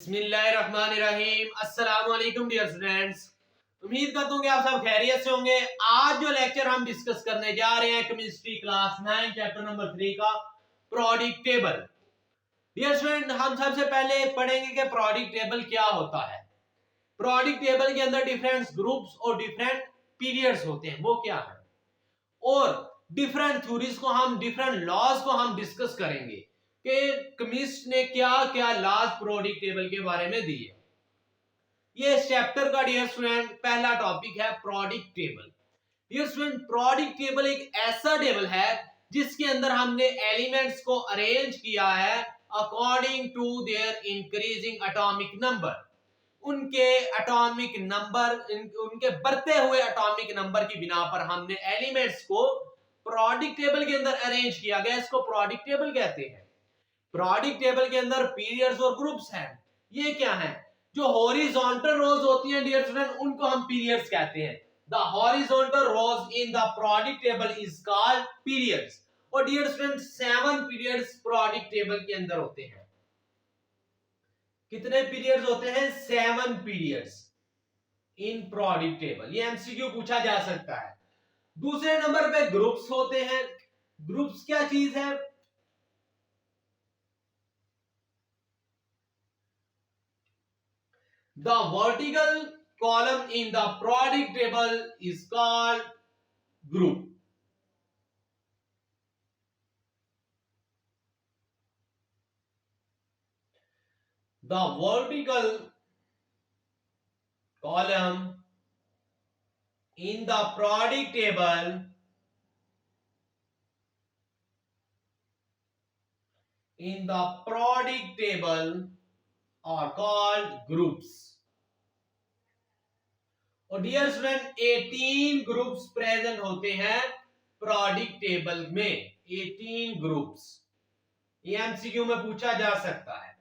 बिस्मिल्लाहिर्रहमानिर्रहीम। अस्सलाम वालेकुम डियर स्टूडेंट्स, उम्मीद करता हूँ कि आप सब खैरियत से होंगे। आज जो लेक्चर हम डिस्कस करने जा रहे हैं केमिस्ट्री क्लास 9 चैप्टर नंबर 3 का प्रोडिक्ट टेबल। डियर स्टूडेंट, हम सबसे पहले पढ़ेंगे कि प्रोडिक्ट टेबल क्या होता है। प्रोडिक्ट टेबल के अंदर डिफरेंट ग्रुप्स और डिफरेंट पीरियड्स होते हैं, वो क्या है, और डिफरेंट थ्योरीज को हम डिफरेंट लॉज को हम डिस्कस करेंगे कि केमिस्ट ने क्या क्या लॉज प्रोडिक्ट टेबल के बारे में दिए। ये चैप्टर का डियर स्टूडेंट पहला टॉपिक है periodic table. Dear student, periodic table एक ऐसा टेबल है जिसके अंदर हमने एलिमेंट्स को अरेंज किया है according to their increasing atomic number. उनके एटॉमिक नंबर, उनके बढ़ते हुए एटॉमिक नंबर की बिना पर हमने एलिमेंट्स को प्रोडिक्ट टेबल के अंदर अरेंज किया गया। इसको प्रोडिक्ट टेबल कहते हैं। प्रोडिक्ट टेबल के अंदर पीरियड्स और ग्रुप्स हैं। ये क्या है? जो हॉरिजॉन्टल रोज होती हैं डियर स्टूडेंट, उनको हम पीरियड्स कहते हैं। The horizontal rows in the periodic table is called periods. और dear student 7 periods periodic table के अंदर होते हैं। कितने पीरियड्स होते हैं? 7 पीरियड्स इन प्रोडिक्ट टेबल। ये एमसीक्यू पूछा जा सकता है। दूसरे नंबर पे ग्रुप्स होते हैं। ग्रुप्स क्या चीज है? The vertical column in the product table is called group. The vertical column in the product table are called groups. और डियर स्टूडेंट 18 ग्रुप्स प्रेजेंट होते हैं प्रोडिक्ट टेबल में। 18 ग्रुप्स ये एमसीक्यू में पूछा जा सकता है।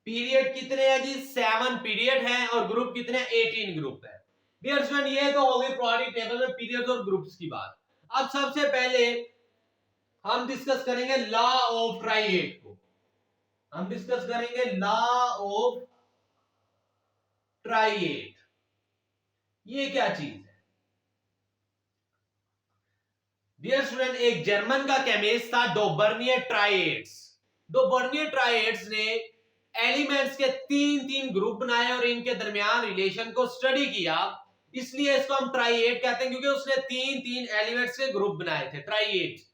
पीरियड कितने हैं जी? 7 पीरियड हैं। और ग्रुप कितने? 18 ग्रुप है। डियर स्टूडेंट, ये तो हो गई प्रोडिक्ट टेबल में पीरियड और ग्रुप्स की बात। अब सबसे पहले हम डिस्कस करेंगे लॉ ऑफ ट्राइएट को। हम डिस्कस करेंगे लॉ ऑफ ट्राइएट। ये क्या चीज है? डियर स्टूडेंट, एक जर्मन का केमिस्ट था डोबर्नियर ट्राइएट्स। डोबर्नियर ट्राइएट्स ने एलिमेंट्स के 3 ग्रुप बनाए और इनके दरमियान रिलेशन को स्टडी किया। इसलिए इसको हम ट्राइएट कहते हैं, क्योंकि उसने 3 एलिमेंट्स के ग्रुप बनाए थे, ट्राइएट।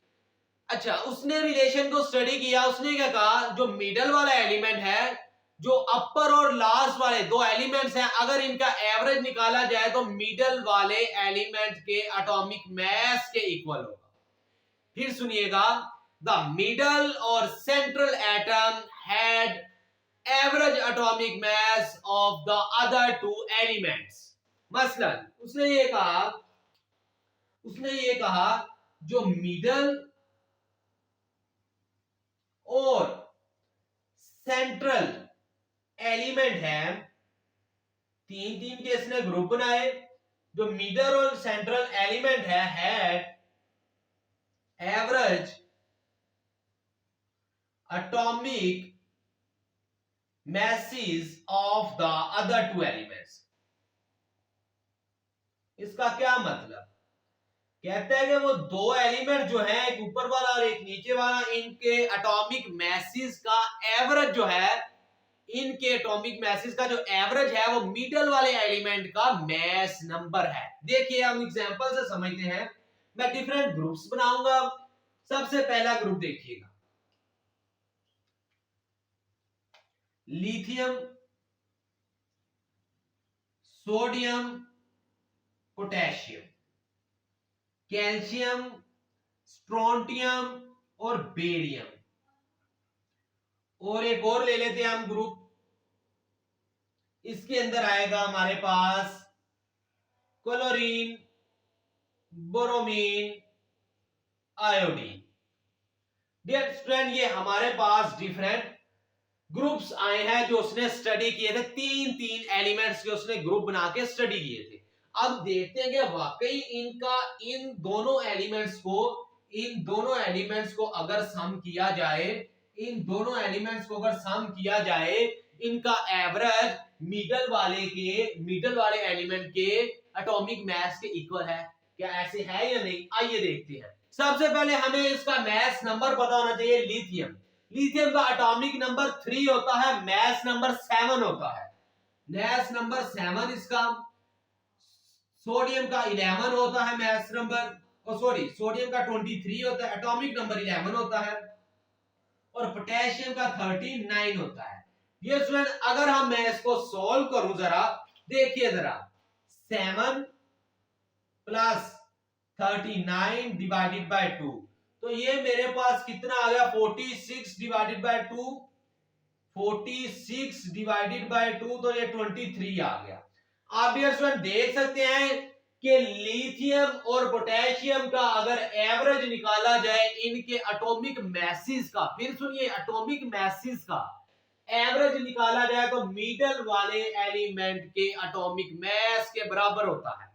अच्छा, उसने रिलेशन को स्टडी किया। उसने क्या कहा, जो मिडल वाला एलिमेंट है, जो अपर और लास्ट वाले 2 एलिमेंट्स हैं, अगर इनका एवरेज निकाला जाए तो मिडल वाले एलिमेंट के एटॉमिक मास के इक्वल होगा। फिर सुनिएगा, द मिडल और central atom had average atomic mass of the other 2 elements. मसलन उसने ये कहा जो मिडल और सेंट्रल एलिमेंट है, 3 के इसने ग्रुप बनाए। जो मिडल और सेंट्रल एलिमेंट है had average atomic masses of the other 2 elements। इसका क्या मतलब? कहते हैं कि वो 2 एलिमेंट जो है, एक ऊपर वाला और एक नीचे वाला, इनके एटॉमिक मैसेज का एवरेज जो है, इनके एटॉमिक मैसेज का जो एवरेज है वो मिडल वाले एलिमेंट का मैस नंबर है। देखिए, हम एग्जांपल से समझते हैं। मैं डिफरेंट ग्रुप्स बनाऊंगा। सबसे पहला ग्रुप देखिएगा, lithium, sodium, potassium, calcium, strontium और बेरियम। और एक और ले लेते हैं हम ग्रुप। इसके अंदर आएगा हमारे पास क्लोरीन, बोरोमीन, आयोडीन। डियर स्टूडेंट, ये हमारे पास डिफरेंट ग्रुप्स आए हैं जो उसने स्टडी किए थे। 3 एलिमेंट्स के उसने ग्रुप बना के स्टडी किए थे। अब देखते हैं कि वाकई इनका इन दोनों एलिमेंट्स को अगर सम किया जाए, इनका एवरेज मिडल वाले एलिमेंट के एटॉमिक मास के इक्वल है। क्या ऐसे है या नहीं, आइए देखते हैं। सबसे पहले हमें इसका मास नंबर पता होना चाहिए। लिथियम का एटॉमिक नंबर 3 होता है, मास नंबर 7 होता है। मास नंबर 7 इसका। सोडियम का 11 होता है मास नंबर, सोडियम का 23 होता है, एटॉमिक नंबर 11 होता है। और पोटेशियम का 39 होता है। ये स्टूडेंट अगर हम मैं इसको सॉल्व करूं जरा, देखिए जरा, 7 प्लस 39 डिवाइडेड बाय 2, तो ये मेरे पास कितना आ गया, 46 डिवाइडेड बाय 2, 46 डिवाइडेड बाय 2, तो ये 23 आ गया। आप डियर स्टूडेंट देख सकते हैं कि लिथियम और पोटेशियम का अगर एवरेज निकाला जाए इनके एटॉमिक मैसेज का, फिर सुनिए, एटॉमिक मैसेज का एवरेज निकाला जाए तो मिडल वाले एलिमेंट के एटॉमिक मास के बराबर होता है।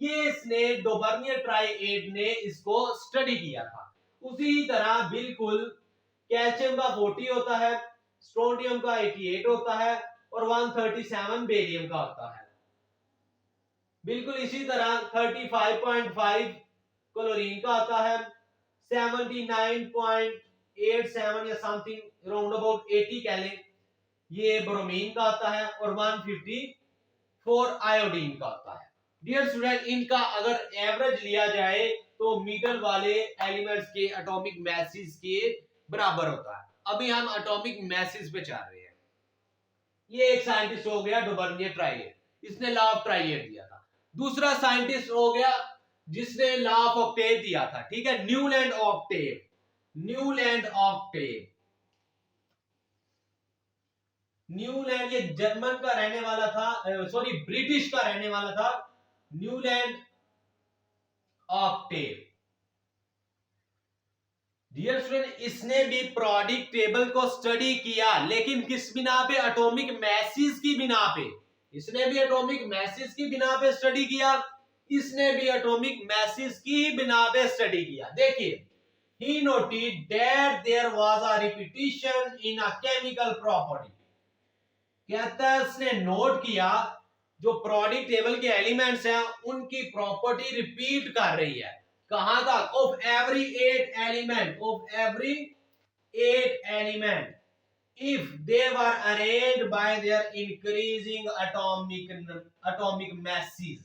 ये इसने डोबर्नियर ट्राइएड ने इसको स्टडी किया था। उसी तरह बिल्कुल कैल्शियम का 40 होता है, स्ट्रोंडियम का 88 होता है और 137 बेरियम का होता है। बिल्कुल इसी तरह 35.5 क्लोरीन का आता है, 79.87 या समथिंग राउंड अबाउट 80 कह लें, ये ब्रोमीन का आता है और 154 आयोडीन का आता है। डियर स्टूडेंट, इनका अगर एवरेज लिया जाए तो मिडल वाले एलिमेंट्स के एटॉमिक मैसेज के बराबर होता है। अभी हम एटॉमिक मैसेज पे चल रहे हैं। ये एक साइंटिस्ट हो गया डोबर्नियर ट्राइएड, इसने लॉ ऑफ ट्राइएड दिया था। दूसरा साइंटिस्ट हो गया जिसने लॉ ऑफ ऑक्टेव दिया था, ठीक है, न्यूलैंड ये जर्मन का रहने वाला था, ब्रिटिश का रहने वाला था, न्यूलैंड ऑक्टेव। डियर स्टूडेंट, इसने भी पीरियोडिक टेबल को स्टडी किया, लेकिन किस बिना पे, एटॉमिक मैसेज की बिना पे। इसने भी एटॉमिक मैसेज की बिना पे स्टडी किया, इसने भी एटॉमिक मैसेज की बिना पे स्टडी किया। देखिए, he noted that there was a repetition in a chemical property। कहता है उसने नोट किया जो पीरियोडिक टेबल के एलिमेंट्स हैं उनकी प्रॉपर्टी रिपीट कर रही है। कहां तक, of every 8 element if they were arranged by their increasing atomic masses।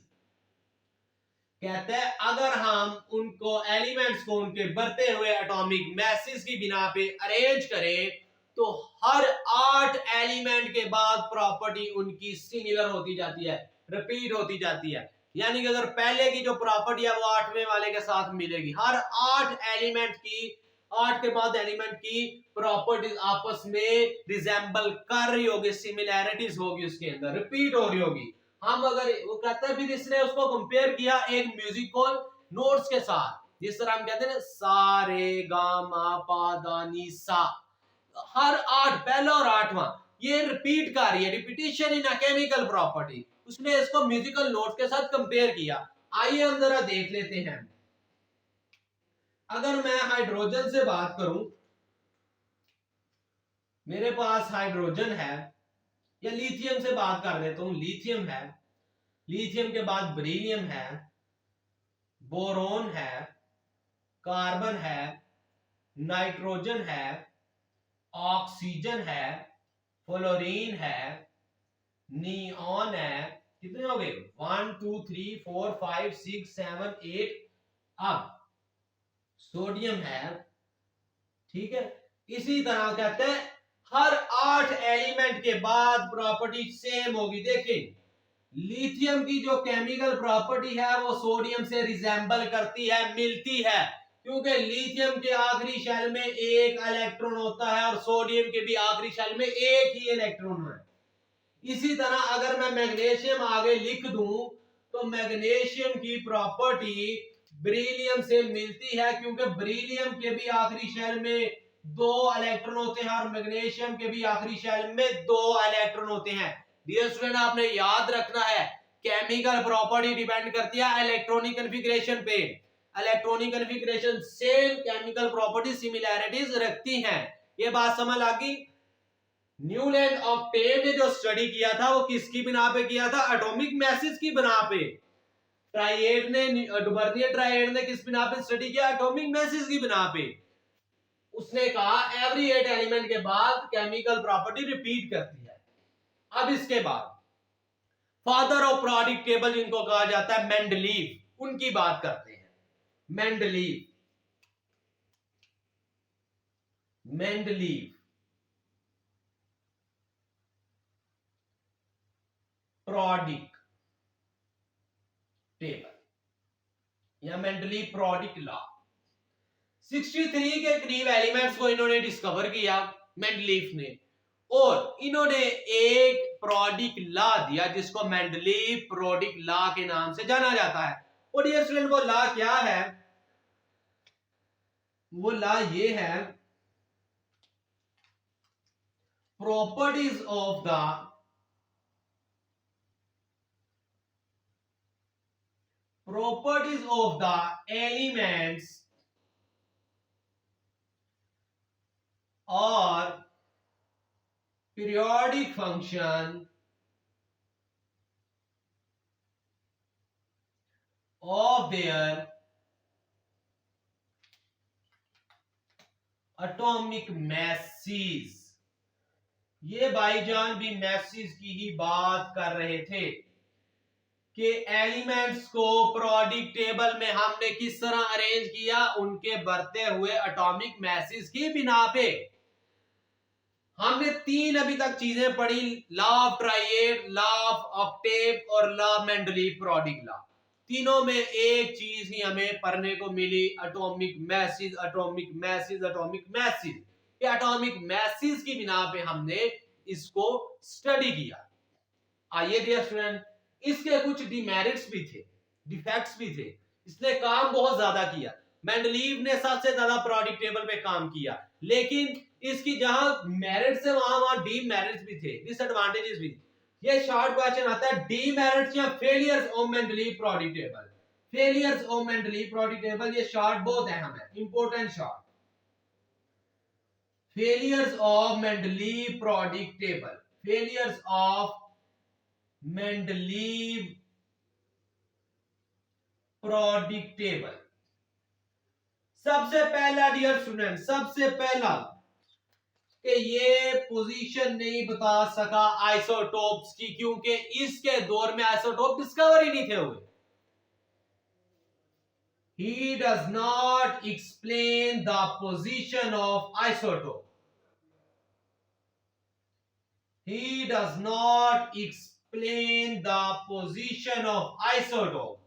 कहते हैं अगर हम उनको एलिमेंट्स को उनके बढ़ते हुए एटॉमिक मैसेज की बिना पे अरेंज करें तो हर 8 एलिमेंट के बाद प्रॉपर्टी उनकी सिमिलर होती जाती है, रिपीट होती जाती है। यानी कि अगर पहले की जो प्रॉपर्टी है वो 8वें वाले के साथ मिलेगी, हर 8 एलिमेंट की, 8 के बाद एलिमेंट की प्रॉपर्टीज आपस में रिजेंबल कर रही होगी, सिमिलैरिटीज होगी, उसके अंदर रिपीट हो रही होगी। हम अगर वो कहते हैं, फिर इसने उसको कंपेयर किया एक म्यूजिकल नोट्स के साथ, जिस तरह हम कहते हैं ना सा रे गा मा पा दा नी सा, हर 8 पहला और 8वां ये रिपीट कर रही है, repetition in a chemical property. उसने इसको म्यूजिकल नोट के साथ कंपेयर किया। आइए हम जरा देख लेते हैं। अगर मैं हाइड्रोजन से बात करूं, मेरे पास हाइड्रोजन है, या लिथियम से बात कर लेता हूं, लिथियम है, लिथियम के बाद बेरिलियम है, बोरोन है, कार्बन है, नाइट्रोजन है, ऑक्सीजन है, फ्लोरीन है, नियॉन है। कितने हो गए, 1 2 3 4 5 6 7 8। अब सोडियम है, ठीक है। इसी तरह कहते हैं हर 8 एलिमेंट के बाद प्रॉपर्टी सेम होगी। देखिए, लिथियम की जो केमिकल प्रॉपर्टी है वो सोडियम से रिजेंबल करती है, मिलती है, क्योंकि लिथियम के आखिरी शेल में एक इलेक्ट्रॉन होता है और सोडियम के भी आखिरी शेल में एक ही इलेक्ट्रॉन है। इसी तरह अगर मैं मैग्नीशियम आगे लिख दूं तो मैग्नीशियम की प्रॉपर्टी बेरिलियम से मिलती है, क्योंकि बेरिलियम के भी आखिरी शेल में 2 इलेक्ट्रॉन होते हैं और मैग्नीशियम के भी आखिरी शेल में 2 इलेक्ट्रॉन होते हैं। डियर स्टूडेंट, आपने याद रखना है केमिकल प्रॉपर्टी डिपेंड करती है इलेक्ट्रॉनिक कॉन्फ़िगरेशन पे। Electronic configuration same chemical property similarities रखती हैं। ये बात समझ आ गई। न्यूलैंड ऑक्टेव ने जो स्टडी किया था वो किसकी बिना पे किया था? एटॉमिक मैसेज की बिना पे। ट्राइएड ने, डुबर्नियर ट्राइएड ने किस बिना पे स्टडी किया? एटॉमिक मैसेज की बिना पे। उसने कहा एवरी 8 एलिमेंट के बाद केमिकल प्रॉपर्टी रिपीट करती है। अब इसके बाद फादर ऑफ प्रोडिक्ट टेबल जिनको कहा जाता है मेंडलीव, उनकी बात करते हैं। मेंडलीव प्रोडिक्ट टेबल या मेंडलीव प्रोडिक्ट लॉ। 63 के करीब एलिमेंट्स को इन्होंने डिस्कवर किया मेंडलीव ने, और इन्होंने एक प्रोडिक्ट लॉ दिया जिसको मेंडलीव प्रोडिक्ट लॉ के नाम से जाना जाता है। और डियर स्टूडेंट, वो लॉ क्या है? वो लॉ ये है, properties of the elements or periodic function of their atomic masses। ये भाईजान भी मैसेज की ही बात कर रहे थे कि एलिमेंट्स को प्रोडिक्ट टेबल में हमने किस तरह अरेंज किया, उनके बढ़ते हुए एटॉमिक मैसेज की बिना पे। हमने 3 अभी तक चीजें पढ़ी, law of triads, law of octave और लॉ मेंडलीव प्रोडिक्ट लॉ। तीनों में एक चीज ही हमें पढ़ने को मिली, atomic mass, atomic mass, atomic mass. Atomic mass की बिना पे हमने इसको स्टडी किया। आइए डियर स्टूडेंट, इसके कुछ डिमेरिट्स भी थे, डिफेक्ट्स भी थे। इसने काम बहुत ज्यादा किया, मेंडलीव ने सबसे ज्यादा प्रोडिक्ट टेबल पे काम किया, लेकिन इसकी जहां मेरिट्स है वहां डीमेरिट्स भी थे, डिसएडवांटेजेस भी। ये शॉर्ट क्वेश्चन आता है, डीमेरिट्स या failures of Mendeleev periodic table. Failures of Mendeleev predict table, ये शॉर्ट बहुत अहम है, important short. Failures of Mendeleev product table, failures of Mendeleev product table। सबसे पहला डियर स्टूडेंट, सबसे पहला कि ये पोजीशन नहीं बता सका आइसोटोप्स की, क्योंकि इसके दौर में आइसोटोप डिस्कवर ही नहीं थे हुए। He does not explain the position of isotope। He does not explain the position of isotope।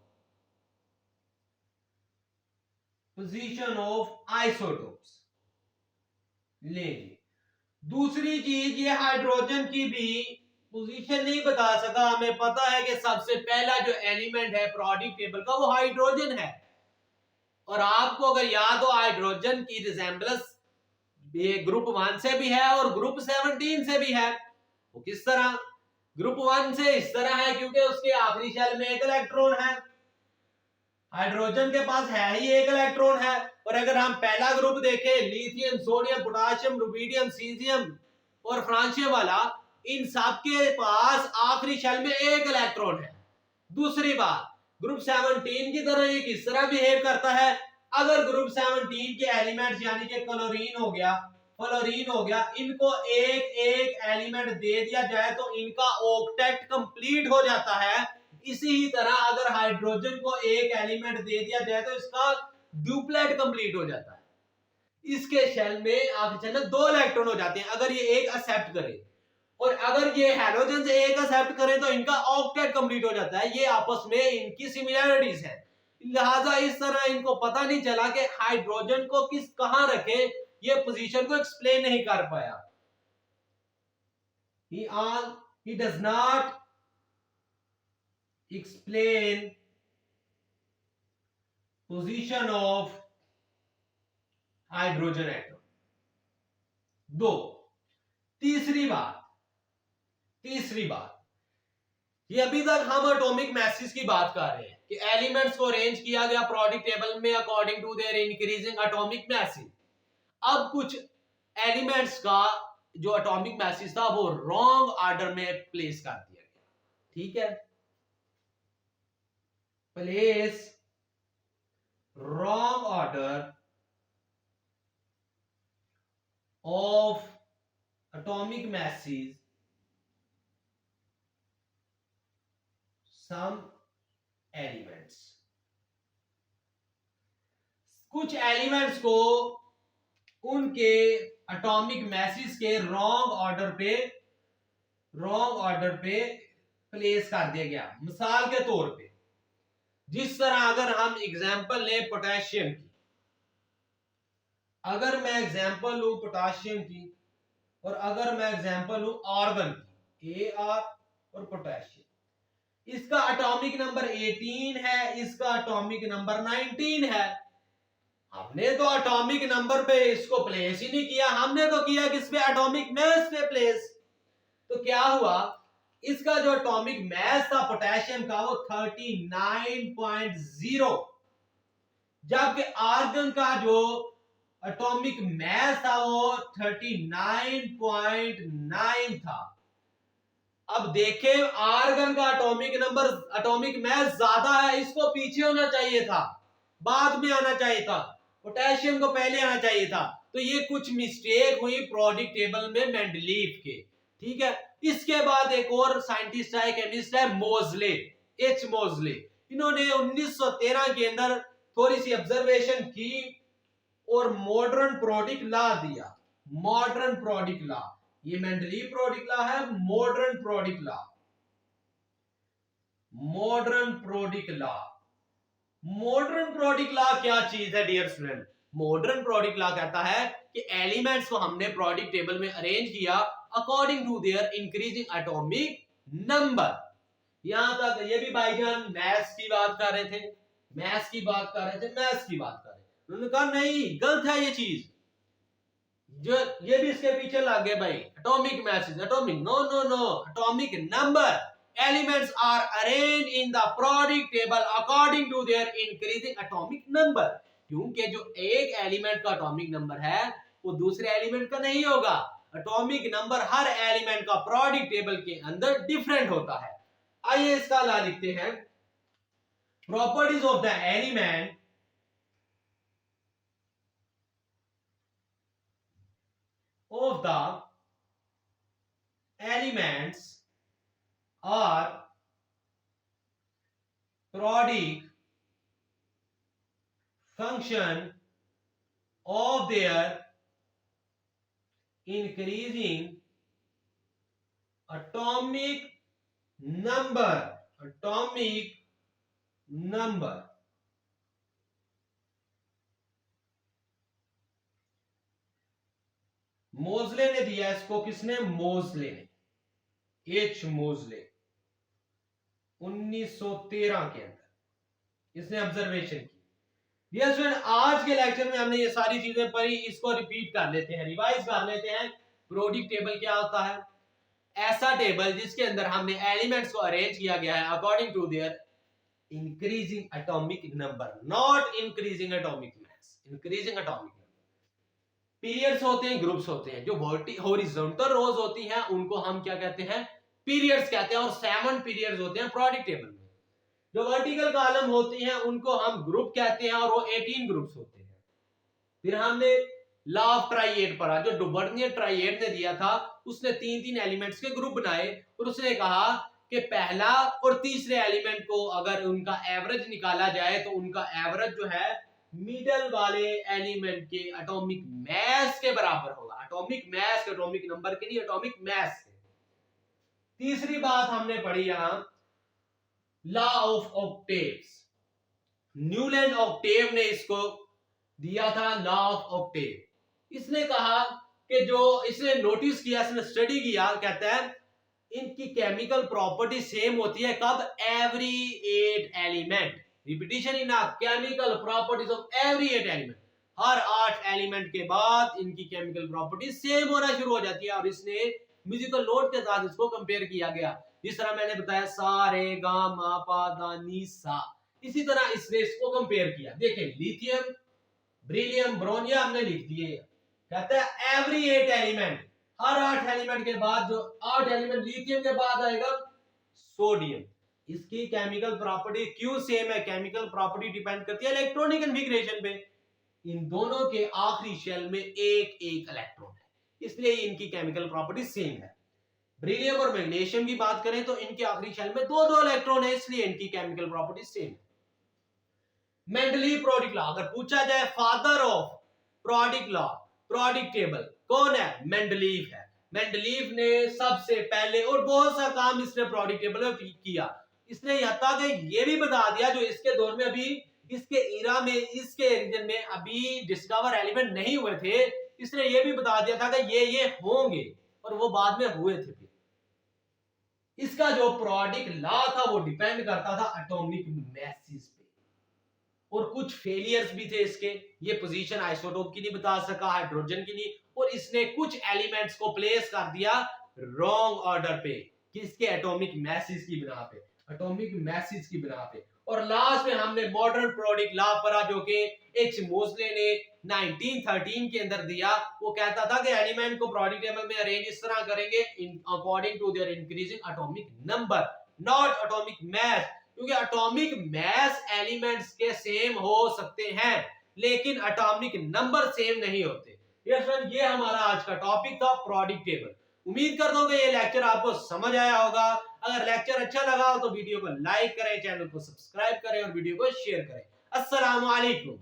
Position of isotopes। ले दूसरी चीज, ये हाइड्रोजन की भी पोजीशन नहीं बता सका। हमें पता है कि सबसे पहला जो एलिमेंट है प्रोडिक्ट टेबल का वो हाइड्रोजन है, और आपको अगर याद हो हाइड्रोजन की रिजेंबलेंस ग्रुप 1 से भी है और ग्रुप 17 से भी है। वो किस तरह? ग्रुप 1 से इस तरह है क्योंकि उसके आखिरी शेल में एक इलेक्ट्रॉन है, हाइड्रोजन के पास है ही एक इलेक्ट्रॉन है। और अगर हम पहला ग्रुप देखें, lithium, sodium, potassium, rubidium, caesium और फ्रांसियम वाला, इन सब के पास आखिरी शेल में एक इलेक्ट्रॉन है। दूसरी बात, ग्रुप 17 की तरह ये किस तरह बिहेव करता है? अगर ग्रुप 17 के एलिमेंट्स यानी कि क्लोरीन हो गया, फ्लोरीन हो गया, इनको एक एक एलिमेंट दे दिया जाए तो इनका ऑक्टेट कंप्लीट हो जाता है। इसी ही तरह अगर हाइड्रोजन को एक एलिमेंट दे दिया जाए तो इसका ड्यूप्लेट कंप्लीट हो जाता है। इसके शेल में आखिर में 2 इलेक्ट्रॉन हो जाते हैं अगर ये एक एक्सेप्ट करे, और अगर ये हैलोजन से एक एक्सेप्ट करें तो इनका ऑक्टेट कंप्लीट हो जाता है। ये आपस में इनकी सिमिलरिटीज है, लिहाजा इस तरह इनको पता नहीं चला कि हाइड्रोजन को किस कहां रखे, ये पोजीशन को एक्सप्लेन नहीं कर पाया। he does not explain position of hydrogen atom. 2, तीसरी बात, ये अभी तक हम एटॉमिक मैसेज की बात कर रहे हैं कि एलिमेंट्स को अरेंज किया गया प्रोडिक्ट टेबल में according to their increasing atomic mass. अब कुछ एलिमेंट्स का जो एटॉमिक मैसेज था वो रॉन्ग ऑर्डर में प्लेस कर दिया गया। ठीक है, place wrong order of atomic mass some elements. कुछ एलिमेंट्स को उनके एटॉमिक मैसेज के रॉन्ग ऑर्डर पे प्लेस कर दिया गया। मिसाल के तौर पे जिस तरह अगर हम एग्जांपल लें पोटेशियम की, अगर मैं एग्जांपल लूं पोटेशियम की और अगर मैं एग्जांपल लूं आर्गन की, AR और पोटेशियम, इसका एटॉमिक नंबर 18 है, इसका एटॉमिक नंबर 19 है। हमने तो एटॉमिक नंबर पे इसको प्लेस ही नहीं किया, हमने तो किया किस पे, एटॉमिक मास पे प्लेस। तो क्या हुआ, इसका जो एटॉमिक मास था पोटेशियम का वो 39.0, जबकि आर्गन का जो एटॉमिक मास था वो 39.9 था। अब देखें आर्गन का एटॉमिक मास ज्यादा है, इसको पीछे होना चाहिए था, बाद में आना चाहिए था, पोटेशियम को पहले आना चाहिए था। तो ये कुछ मिस्टेक हुई प्रोडक्ट टेबल में मेंडलीव के। ठीक है, इसके बाद एक और साइंटिस्ट है, केमिस्ट है, मोजले, एच मोजले। इन्होंने 1913 के अंदर थोड़ी सी ऑब्जर्वेशन की और मॉडर्न प्रोडक्ट लॉ दिया। मॉडर्न प्रोडक्ट लॉ, ये मेंडलीव प्रोडक्ट लॉ है, modern periodic law. Modern periodic law, modern periodic law क्या चीज है dear student? Modern periodic law कहता है कि एलिमेंट्स को हमने प्रोडक्ट टेबल में अरेंज किया according to their increasing atomic number. यहां तक ये भी भाईजान मैथ्स की बात कर रहे थे, मैथ्स की बात कर रहे थे, मैथ्स की बात कर रहे थे। उन्होंने कहा नहीं, गलत है ये चीज, जो ये भी इसके पीछे लग गए भाई, atomic mass, atomic, no no no, atomic number. Elements are arranged in the periodic table according to their increasing atomic number. क्योंकि जो एक एलिमेंट का एटॉमिक नंबर है वो दूसरे एलिमेंट का नहीं होगा। एटॉमिक नंबर हर एलिमेंट का प्रोडक्ट टेबल के अंदर डिफरेंट होता है। आइए इसका ला लिखते हैं। Properties of the element of the elements are periodic function of their increasing atomic number, atomic number। मोजले ने दिया इसको, किसने? मोजले ने, एच मोजले, 1913 के अंदर इसने ऑब्जर्वेशन की। डियर स्टूडेंट, आज के लेक्चर में हमने ये सारी चीजें पढ़ी, इसको रिपीट कर लेते हैं, रिवाइज कर लेते हैं। प्रोडक्ट टेबल क्या होता है? ऐसा टेबल जिसके अंदर हमने एलिमेंट्स को अरेंज किया गया है according to their increasing atomic number, not increasing atomic mass, increasing atomic. Periods होते हैं, ग्रुप्स होते हैं। जो हॉरिजॉन्टल रोज होती हैं उनको हम क्या कहते हैं? पीरियड्स कहते हैं। और 7 पीरियड्स होते हैं प्रोडक्ट टेबल में। जो वर्टिकल कॉलम होती हैं उनको हम ग्रुप कहते हैं और वो 18 ग्रुप्स होते हैं। फिर हमने लॉ ऑफ ट्राइएड पढ़ा, जो डुबर्नियर ट्राइएड ने दिया था। उसने 3-3 एलिमेंट्स के ग्रुप बनाए और उसने कहा कि पहला और तीसरे एलिमेंट को अगर उनका एवरेज निकाला जाए तो उनका एवरेज जो है मिडल वाले एलिमेंट के एटॉमिक मास के बराबर होगा। एटॉमिक मास के, एटॉमिक नंबर के नहीं, एटॉमिक मास के। तीसरी बात हमने पढ़ी यहां, law of octaves. Newlands octave ने इसको दिया था, लॉ ऑफ ऑक्टेव। इसने कहा कि जो इसने नोटिस किया, इसने स्टडी किया, कहता है इनकी केमिकल प्रॉपर्टी सेम होती है कब? Every 8 element. Repetition in chemical properties of every 8 element. Her 8 element के बाद इनकी केमिकल प्रॉपर्टी सेम होना शुरू हो जाती है। और इसने म्यूजिकल नोट के साथ इसको कंपेयर किया गया, जिस तरह मैंने बताया सा रे गा मा पा दा नी सा। इसी तरह इसने इसको कंपेयर किया। देखें, लिथियम, ब्रिलियम, ब्रोनिया हमने लिख दिए। कहता है एवरी 8 एलिमेंट, हर 8 एलिमेंट के बाद जो 8 एलिमेंट लिथियम के बाद आएगा सोडियम। इसकी केमिकल प्रॉपर्टी क्यों सेम है? केमिकल प्रॉपर्टी डिपेंड करती है इलेक्ट्रॉनिक कन्फिग्रेशन पे। इन दोनों के आखिरी शेल में एक एक इलेक्ट्रॉन है, इसलिए इनकी केमिकल प्रॉपर्टी सेम है। बेरिलियम और मैग्नीशियम की बात करें तो इनके आखिरी शेल में दो दो इलेक्ट्रॉन है, इसलिए इनकी केमिकल प्रॉपर्टी सेम है। मेंडलीव प्रोडिक लॉ अगर पूछा जाए फादर ऑफ प्रोडिक लॉ, प्रोडिक टेबल कौन है? मेंडलीव है। मेंडलीव ने सबसे पहले और बहुत सा काम इसने प्रोडिक टेबल में किया। इसने यहाँ तक ये भी बता दिया जो इसके दौर में अभी इसके इरा में इसके रीजन में अभी डिस्कवर एलिमेंट नहीं हुए थे, इसने ये भी बता दिया था कि ये होंगे और वो बाद में हुए थे। इसका जो प्रोडिक लॉ था वो डिपेंड करता था एटॉमिक मैसेज पे, और कुछ फेलियर्स भी थे इसके। ये पोजीशन आइसोटोप की नहीं बता सका, हाइड्रोजन की नहीं, और इसने कुछ एलिमेंट्स को प्लेस कर दिया रॉन्ग ऑर्डर पे, किसके? एटॉमिक मैसेज की बिना पे, एटॉमिक मैसेज की बिना पे। और लास्ट में हमने मॉडर्न प्रोडिक लॉ पढ़ा जो कि एच मोसले ने 1913 के अंदर दिया। वो कहता था कि एलिमेंट को प्रोडिक टेबल में अरेंज इस तरह करेंगे according to their increasing atomic number, not atomic mass, क्योंकि एटॉमिक मैस एलिमेंट्स के सेम हो सकते हैं लेकिन एटॉमिक नंबर सेम नहीं होते। यस फ्रेंड, ये हमारा आज का टॉपिक था प्रोडिक टेबल। उम्मीद करता हूं कि ये लेक्चर आपको समझ आया होगा। अगर लेक्चर अच्छा लगा हो तो वीडियो को लाइक करें, चैनल को सब्सक्राइब करें और वीडियो को शेयर करें। अस्सलाम वालेकुम।